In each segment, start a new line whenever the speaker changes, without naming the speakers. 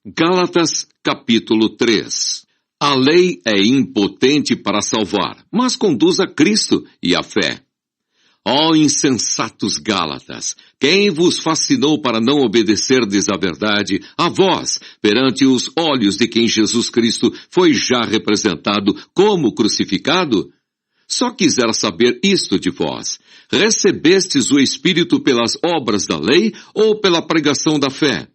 Gálatas, capítulo 3. A lei é impotente para salvar, mas conduz a Cristo e à fé. Ó insensatos Gálatas, quem vos fascinou para não obedecerdes à verdade, a vós, perante os olhos de quem Jesus Cristo foi já representado como crucificado? Só quisera saber isto de vós: recebestes o Espírito pelas obras da lei ou pela pregação da fé?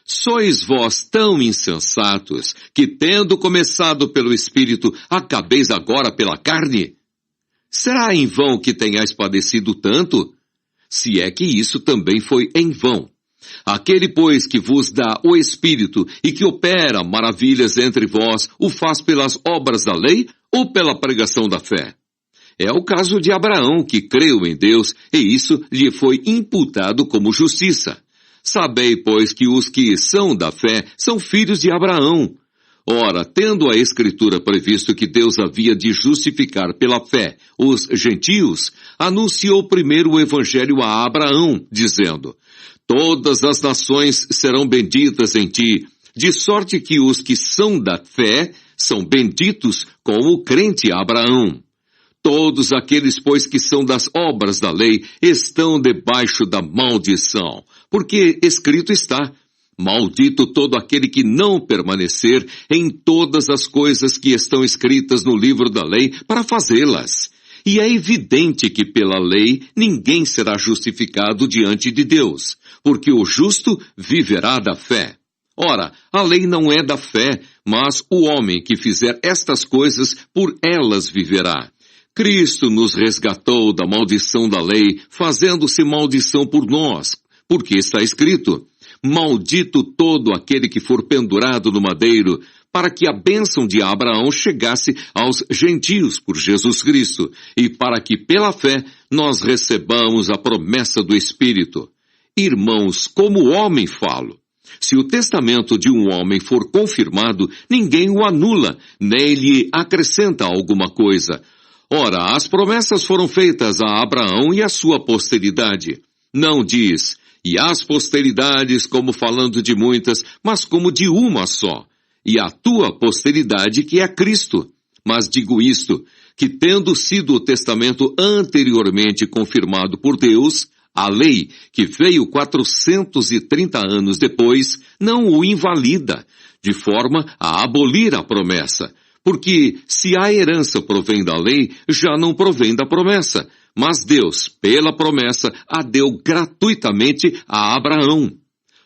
Sois vós tão insensatos que, tendo começado pelo Espírito, acabeis agora pela carne? Será em vão que tenhais padecido tanto? Se é que isso também foi em vão. Aquele, pois, que vos dá o Espírito e que opera maravilhas entre vós, o faz pelas obras da lei ou pela pregação da fé? É o caso de Abraão, que creu em Deus, e isso lhe foi imputado como justiça. Sabei, pois, que os que são da fé são filhos de Abraão. Ora, tendo a Escritura previsto que Deus havia de justificar pela fé os gentios, anunciou primeiro o Evangelho a Abraão, dizendo: todas as nações serão benditas em ti, de sorte que os que são da fé são benditos com o crente Abraão. Todos aqueles, pois, que são das obras da lei, estão debaixo da maldição, porque escrito está: maldito todo aquele que não permanecer em todas as coisas que estão escritas no livro da lei para fazê-las. E é evidente que pela lei ninguém será justificado diante de Deus, porque o justo viverá da fé. Ora, a lei não é da fé, mas o homem que fizer estas coisas, por elas viverá. Cristo nos resgatou da maldição da lei, fazendo-se maldição por nós, porque está escrito: maldito todo aquele que for pendurado no madeiro, para que a bênção de Abraão chegasse aos gentios por Jesus Cristo, e para que pela fé nós recebamos a promessa do Espírito. Irmãos, como homem falo. Se o testamento de um homem for confirmado, ninguém o anula, nem lhe acrescenta alguma coisa. Ora, as promessas foram feitas a Abraão e à sua posteridade. Não diz: e às posteridades, como falando de muitas, mas como de uma só, e a tua posteridade, que é Cristo. Mas digo isto, que tendo sido o testamento anteriormente confirmado por Deus, a lei, que veio 430 anos depois, não o invalida, de forma a abolir a promessa. Porque se a herança provém da lei, já não provém da promessa. Mas Deus, pela promessa, a deu gratuitamente a Abraão.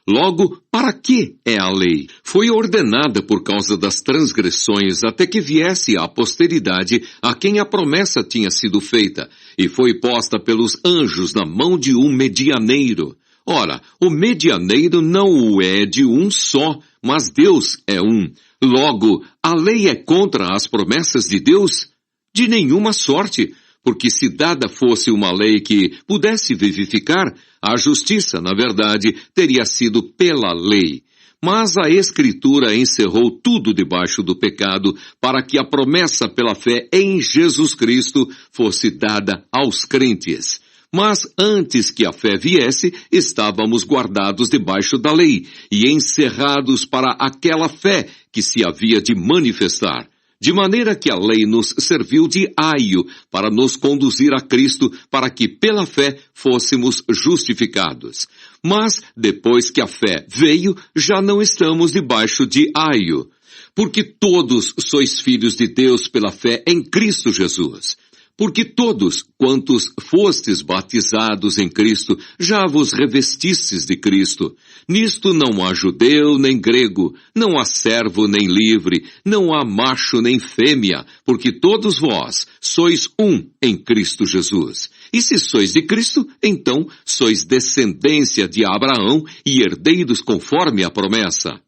Logo, para que é a lei? Foi ordenada por causa das transgressões até que viesse a posteridade a quem a promessa tinha sido feita, e foi posta pelos anjos na mão de um medianeiro. Ora, o medianeiro não o é de um só, mas Deus é um. Logo, a lei é contra as promessas de Deus? De nenhuma sorte, porque se dada fosse uma lei que pudesse vivificar, a justiça, na verdade, teria sido pela lei. Mas a Escritura encerrou tudo debaixo do pecado, para que a promessa pela fé em Jesus Cristo fosse dada aos crentes. Mas antes que a fé viesse, estávamos guardados debaixo da lei e encerrados para aquela fé que se havia de manifestar. De maneira que a lei nos serviu de aio para nos conduzir a Cristo, para que pela fé fôssemos justificados. Mas, depois que a fé veio, já não estamos debaixo de aio. Porque todos sois filhos de Deus pela fé em Cristo Jesus. Porque todos, quantos fostes batizados em Cristo, já vos revestistes de Cristo. Nisto não há judeu nem grego, não há servo nem livre, não há macho nem fêmea, porque todos vós sois um em Cristo Jesus. E se sois de Cristo, então sois descendência de Abraão e herdeiros conforme a promessa.